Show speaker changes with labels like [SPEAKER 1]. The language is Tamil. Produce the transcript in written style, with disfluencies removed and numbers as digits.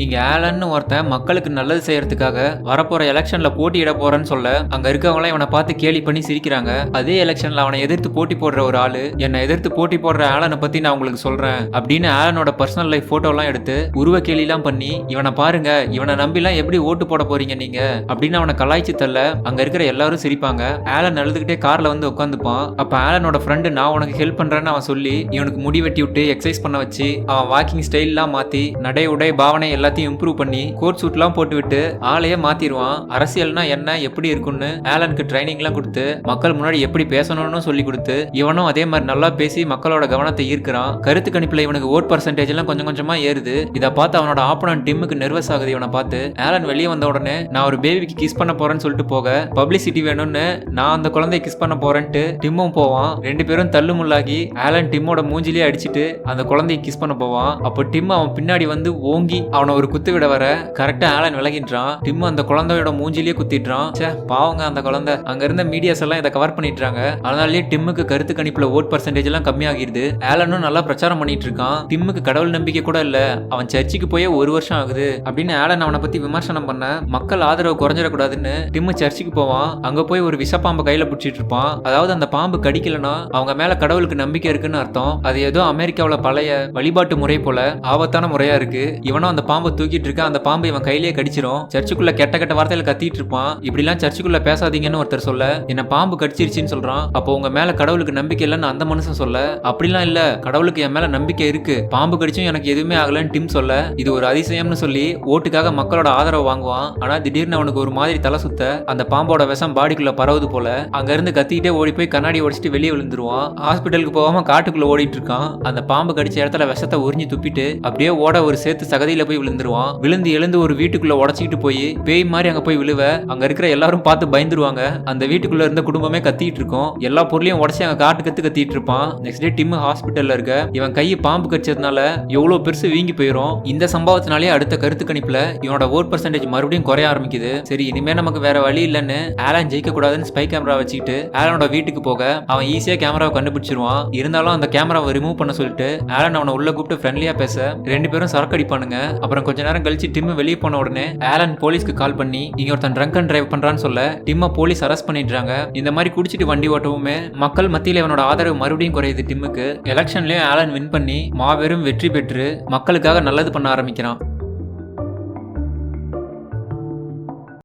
[SPEAKER 1] இங்க ஆலன்னு ஒருத்தன் மக்களுக்கு நல்லது செய்யறதுக்காக வரப்போற எலெக்ஷன்ல போட்டியிட போறேன்னு சொல்ல அங்க இருக்கவங்க இவனை பார்த்து கேலி பண்ணி சிரிக்கிறாங்க. அதே எலெக்ஷன்ல அவனை எதிர்த்து போட்டி போடுற ஒரு ஆளு என்னை எதிர்த்து போட்டி போடுற ஆலனை பத்தி நான் உங்களுக்கு சொல்றேன் அப்படின்னு ஆலனோட பர்சனல் லைஃப் போட்டோ எல்லாம் எடுத்து உருவ கேலி எல்லாம் பண்ணி இவனை பாருங்க இவனை நம்பி எல்லாம் எப்படி ஓட்டு போட போறீங்க நீங்க அப்படின்னு அவனை கலாய்ச்சி தள்ள அங்க இருக்கிற எல்லாரும் சிரிப்பாங்க. ஆலன் அழுதுகிட்டே கார்ல வந்து உட்காந்துப்பான். அப்ப ஆலனோட ஃப்ரெண்டு நான் உனக்கு ஹெல்ப் பண்றேன்னு அவன் சொல்லி இவனுக்கு முடி வெட்டி விட்டு எக்ஸசைஸ் பண்ண வச்சு அவன் வாக்கிங் ஸ்டைல் எல்லாம் மாத்தி நடை உடை பாவனை எல்லாத்தையும் இம்ப்ரூவ் பண்ணி கோட் சூட் எல்லாம் போட்டு விட்டு ஆளையே மாத்திடுவான். அரசியல்னா என்ன எப்படி இருக்குன்னு ஆலனுக்கு ட்ரைனிங் எல்லாம் கொடுத்து மக்கள் முன்னாடி எப்படி பேசணும்னு சொல்லி கொடுத்து இவனும் அதே மாதிரி நல்லா பேசி மக்களோட கவனத்தை ஈர்க்கிறான். கருத்து கணிப்புல இவனுக்கு ஓட் பர்சன்டேஜ் எல்லாம் கொஞ்சம் கொஞ்சமா ஏறுது. இதை பார்த்து அவனோட ஆப்போனன்ட் டிம்முக்கு நர்வஸ் ஆகுது. இவனை பார்த்து ஆலன் வெளியே வந்த உடனே நான் ஒரு பேபிக்கு கிஸ் பண்ண போறேன்னு சொல்லிட்டு போக பப்ளிசிட்டி வேணும்னு நான் அந்த குழந்தைய கிஸ் பண்ண போறேன்ட்டு டிம்மும் போவான். ரெண்டு பேரும் தள்ளுமுள்ளாகி ஆலன் டிம்மோட மூஞ்சிலேயே அடிச்சுட்டு அந்த குழந்தைய கிஸ் பண்ண போவான். அப்போ டிம் அவன் பின்னாடி வந்து ஓங்கி அவனை ஒரு குத்து விட வர கரெக்டா ஆலன் விலகின்றான். டிம் அந்த குழந்தையோட மூஞ்சிலேயே குத்திடுறான். பாவங்க அந்த குழந்தை. அங்க இருந்த மீடியாஸ் எல்லாம் இதை கவர் பண்ணிட்டாங்க. அதனாலேயே டிம்முக்கு கருத்து கணிப்புல ஓட் பர்சன்டேஜ் எல்லாம் கம்மியாகிடுது. ஆலனும் நல்லா பிரச்சாரம் பண்ணிட்டு இருக்கான். டிம்முக்கு கடவுள் நம்பிக்கை கூட இல்ல, அவன் சர்ச்சுக்கு போய் ஒரு வருஷம் ஆகுது அப்படின்னு ஆலன் அவனை பத்தி விமர்சனம் பண்ண மக்கள் ஆதரவு குறைஞ்சிடக்கூடாதுன்னு டிம்மு சர்ச்சுக்கு போவான். அங்க போய் ஒரு விஷப்பாம்பை கையில பிடிச்சிட்டு இருப்பான். அதாவது அந்த பாம்பு கடிக்கலனா அவங்க மேல கடவுளுக்கு நம்பிக்கை இருக்குன்னு அர்த்தம். அது ஏதோ அமெரிக்காவில பழைய வழிபாட்டு முறை போல ஆபத்தான முறையா இருக்கு. இவனும் அந்த பாம்பை தூக்கிட்டு இருக்க அந்த பாம்பு இவன் கையிலேயே கடிச்சிரும். சர்ச்சுக்குள்ள கெட்ட கெட்ட வார்த்தையில கத்திட்டு இருப்பான். இப்படி எல்லாம் சர்ச்சுக்குள்ள பேசாதீங்கன்னு ஒருத்தர் சொல்ல என்ன பாம்பு கடிச்சிருச்சுன்னு சொல்றான். அப்போ உங்க மேல கடவுளுக்கு நம்பிக்கை இல்லைன்னு அந்த மனுஷன் சொல்ல அப்படிலாம் இல்ல கடவுளுக்கு என் மேல நம்பிக்கை இருக்கு, பாம்பு கடிச்சும் எனக்கு எதுவுமே ஆகலன்னு டிம் சொல்ல இது ஒரு அதிசயம்னு சொல்லி ஓட்டுக்காக மக்களோட ஆதரவு வாங்குவான். ஆனா திடீர்னு அவனுக்கு ஒரு மாதிரி தலை சுத்த அந்த பாம்போட விஷம் பாடிக்குள்ள பரவுது போல. அங்க இருந்து கத்திக்கிட்டே ஓடி போய் கண்ணாடி உடைச்சிட்டு வெளியே விழுந்துருவான். ஹாஸ்பிட்டலுக்கு போகாம காட்டுக்குள்ள ஓடிட்டு இருக்கான். அந்த பாம்பு கடிச்ச இடத்துல விஷத்தை உறிஞ்சி துப்பிட்டு அப்படியே ஓட ஒரு சேத்து சகதியில போய் விழுந்துருவான். விழுந்து எழுந்து ஒரு வீட்டுக்குள்ள உடச்சிக்கிட்டு போய் பேய் மாதிரி அங்க போய் விழுவ அங்க இருக்கிற எல்லாரும் பார்த்து பயந்துருவாங்க. அந்த வீட்டுக்குள்ள இருந்த குடும்பமே கத்திட்டு இருக்கும். எல்லா பொருளையும் உடச்சி அங்க காட்டு கத்திட்டு இருப்பான். நெக்ஸ்ட் டே டிம் ஹாஸ்பிட்டல்ல இருக்க இவன் கையை பாம்பு கடிச்சதுனால எவ்வளவு பெருசு வீங்கி போயிரும். இந்த சம்பவத்தினாலே அடுத்த கருத்து கணிப்புல இவனோட ஓட் பர்சன்டேஜ் மறுபடியும் குறைய ஆரம்பிக்குது. சரி இனிமே நமக்கு வேற வழி இல்லைன்னு ஆலன் ஜெயிக்க கூடாதுன்னு ஸ்பை கேமரா வச்சுக்கிட்டு ஆலனோட வீட்டுக்கு போக அவன் ஈஸியா கேமராவை கண்டுபிடிச்சிருவான். இருந்தாலும் அந்த கேமராவை ரிமூவ் பண்ண சொல்லிட்டு ஆலன் அவனை உள்ள கூப்பிட்டு ஃப்ரெண்ட்லியா பேச ரெண்டு பேரும் சரக்கு அடிப்பானுங்க. அப்புறம் கொஞ்ச நேரம் கழிச்சு டிம் வெளியே போன உடனே ஆலன் போலீஸ்க்கு கால் பண்ணி இங்க ஒருத்தன் ட்ரங்க் அண்ட் டிரைவ் பண்றான்னு சொல்ல டிம்ம போலீஸ் அரெஸ்ட் பண்ணிடுறாங்க. இந்த மாதிரி குடிச்சிட்டு வண்டி ஓட்டவுமே மக்கள் மத்தியில இவனோட ஆதரவு மறுபடியும் குறையுது. டிம்முக்கு எலெக்ஷன்லயும் ஆலன் வின் பண்ணி மாபெரும் வெற்றி பெற்று மக்களுக்காக நல்லது பண்ண ஆரம்பிக்கிறான்.